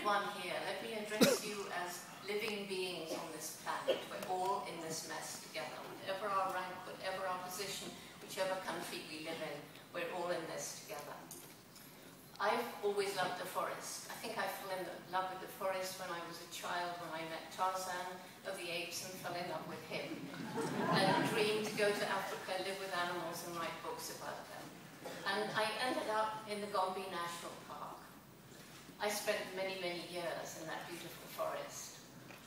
everyone here, let me address you as living beings on this planet. We're all in this mess together. Whatever our rank, whatever our position, whichever country we live in, we're all in this together. I've always loved the forest. I think I fell in love with the forest when I was a child, when I met Tarzan of the apes and fell in love with him. And dreamed to go to Africa, live with animals and write books about them. And I ended up in the Gombe National Park. I spent many, many years in that beautiful forest.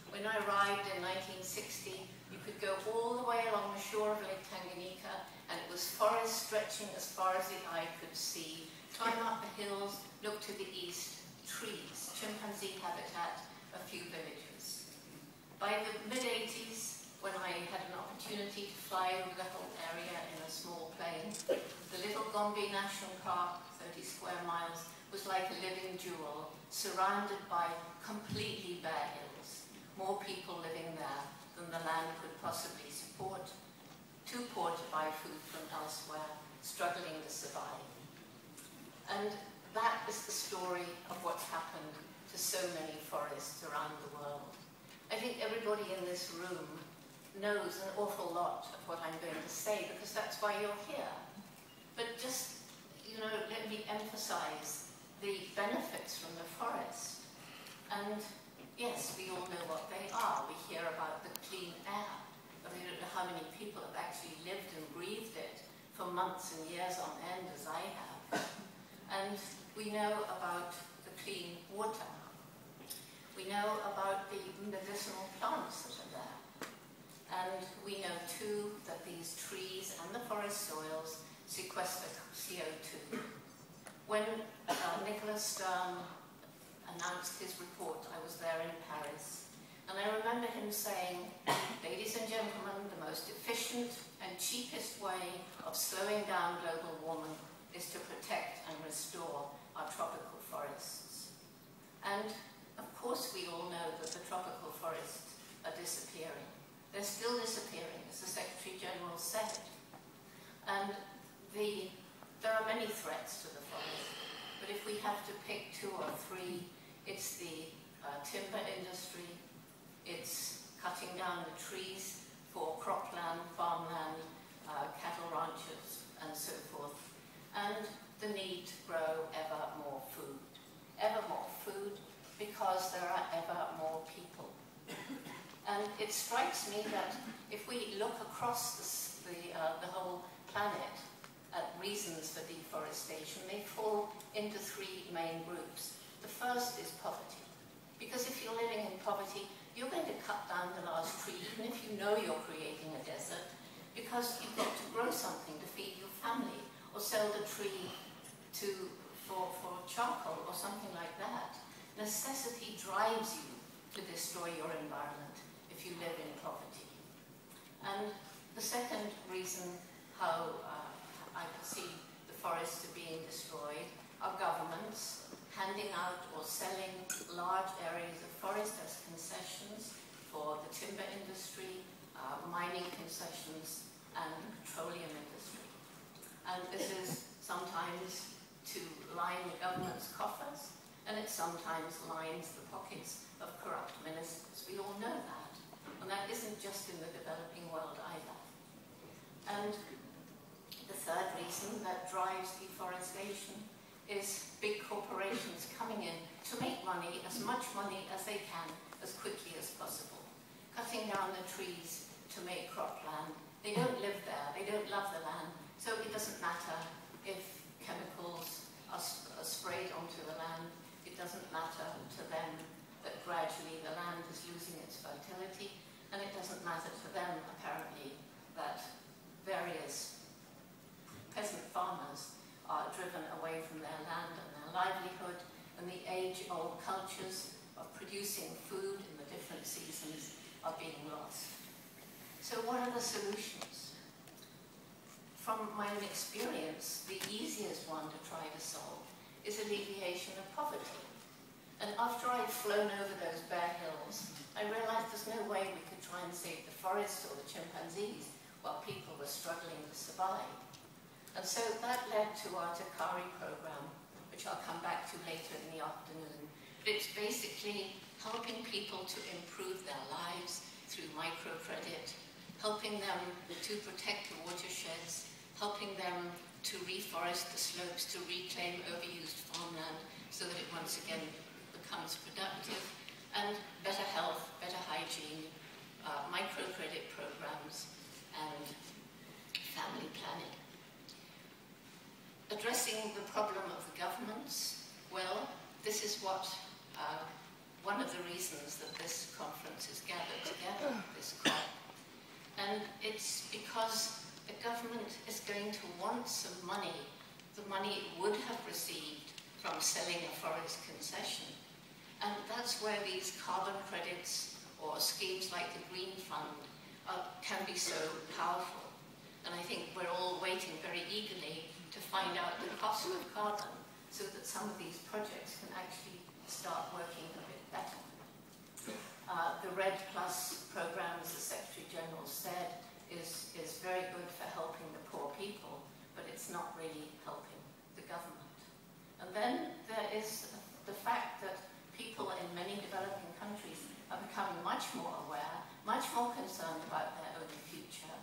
When I arrived in 1960, you could go all the way along the shore of Lake Tanganyika, and it was forest stretching as far as the eye could see. Climb up the hills, look to the east, trees, chimpanzee habitat, a few villages. By the mid-80s, when I had an opportunity to fly over the whole area in a small plane, the little Gombe National Park, 30 square miles, was like a living jewel, surrounded by completely bare hills. More people living there than the land could possibly support, too poor to buy food from elsewhere, struggling to survive. And that is the story of what's happened to so many forests around the world. I think everybody in this room knows an awful lot of what I'm going to say, because that's why you're here. But just, let me emphasize the benefits from the forest. And yes, we all know what they are. We hear about the clean air, but we don't know how many people have actually lived and breathed it for months and years on end, as I have. And we know about the clean water. We know about the medicinal plants that are there. And we know too that these trees and the forest soils sequester CO2. When Nicholas Stern announced his report, I was there in Paris, and I remember him saying, ladies and gentlemen, the most efficient and cheapest way of slowing down global warming is to protect and restore our tropical forests. And of course we all know that the tropical forests are disappearing. They're still disappearing, as the Secretary General said. And there are many threats to the forest, but if we have to pick two or three, it's the timber industry, it's cutting down the trees for cropland, farmland, cattle ranches, and so forth, and the need to grow ever more food. Ever more food, because there are ever more people. And it strikes me that if we look across the whole planet at reasons for deforestation, they fall into three main groups. The first is poverty. Because if you're living in poverty, you're going to cut down the last tree, even if you know you're creating a desert, because you've got to grow something to feed your family, or sell the tree for charcoal or something like that. Necessity drives you to destroy your environment if you live in poverty. And the second reason how I perceive the forests are being destroyed are governments handing out or selling large areas of forest as concessions for the timber industry, mining concessions, and the petroleum industry. And this is sometimes to line the government's coffers, and it sometimes lines the pockets of corrupt ministers. We all know that. And that isn't just in the developing world either. And the third reason that drives deforestation is big corporations coming in to make money, as much money as they can, as quickly as possible. Cutting down the trees to make cropland. They don't live there, they don't love the land, so it doesn't matter if chemicals are sprayed onto the land. It doesn't matter to them that gradually the land is losing its fertility, and it doesn't matter to them, apparently, that various peasant farmers are driven away from their land and their livelihood, and the age-old cultures of producing food in the different seasons are being lost. So what are the solutions? From my own experience, the easiest one to try to solve is alleviation of poverty. And after I'd flown over those bare hills, I realized there's no way we could try and save the forests or the chimpanzees while people were struggling to survive. And so that led to our Takari program, which I'll come back to later in the afternoon, But it's basically helping people to improve their lives through microcredit, helping them to protect the watersheds, helping them to reforest the slopes, to reclaim overused farmland so that it once again becomes productive, and better health, better hygiene, microcredit programs, and family planning. Addressing the problem of the governments, well, this is what one of the reasons that this conference is gathered together, this COP. And it's because the government is going to want some money, the money it would have received from selling a forest concession. And that's where these carbon credits or schemes like the Green Fund can be so powerful. And I think we're all waiting very eagerly to find out the cost of carbon so that some of these projects can actually start working a bit better. The RED Plus program, as the Secretary General said, is very good for helping the poor people, but it's not really helping the government. And then there is the fact that people in many developing countries are becoming much more aware, much more concerned about their own future.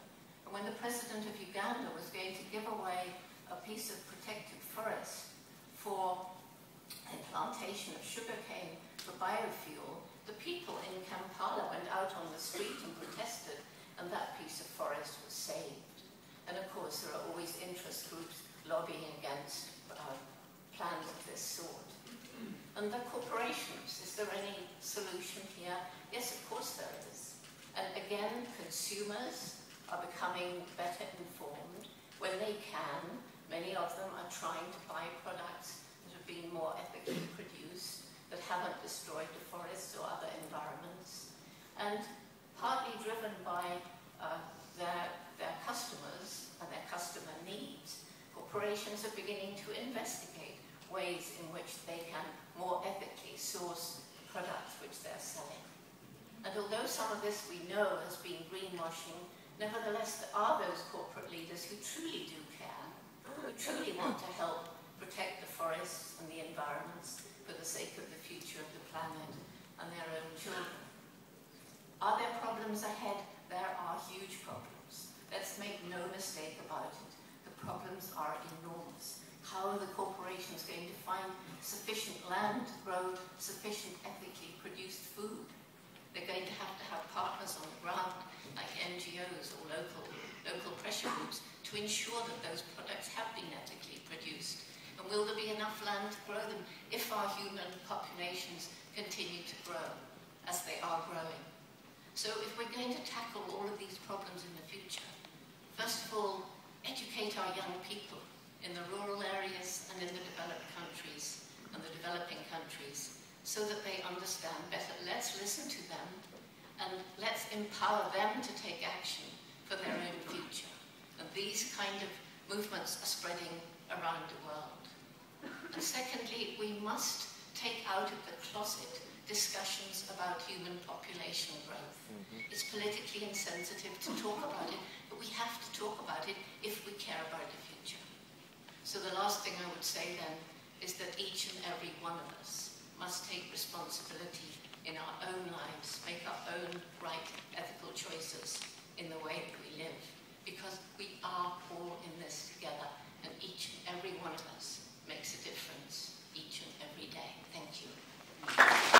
And when the President of Uganda was going to give away a piece of protected forest for a plantation of sugarcane for biofuel, the people in Kampala went out on the street and protested, and that piece of forest was saved. And of course, there are always interest groups lobbying against plans of this sort. And the corporations, is there any solution here? Yes, of course there is. And again, consumers are becoming better informed when they can. Many of them are trying to buy products that have been more ethically produced, that haven't destroyed the forests or other environments. And partly driven by their customers and their customer needs, corporations are beginning to investigate ways in which they can more ethically source products which they're selling. And although some of this we know has been greenwashing, nevertheless there are those corporate leaders who truly do care, who truly want to help protect the forests and the environments for the sake of the future of the planet and their own children. Are there problems ahead? There are huge problems. Let's make no mistake about it. The problems are enormous. How are the corporations going to find sufficient land to grow sufficient ethically produced food? They're going to have partners on the ground, like NGOs or local pressure groups, to ensure that those products have been ethically produced. And will there be enough land to grow them if our human populations continue to grow as they are growing? So if we're going to tackle all of these problems in the future, first of all, educate our young people in the rural areas and in the developed countries and the developing countries so that they understand better. Let's listen to them and let's empower them to take action for their own future. And these kind of movements are spreading around the world. And secondly, we must take out of the closet discussions about human population growth. It's politically insensitive to talk about it, but we have to talk about it if we care about the future. So the last thing I would say then is that each and every one of us must take responsibility in our own lives, make our own right ethical choices in the way that we live, because we are all in this together, and each and every one of us makes a difference each and every day. Thank you.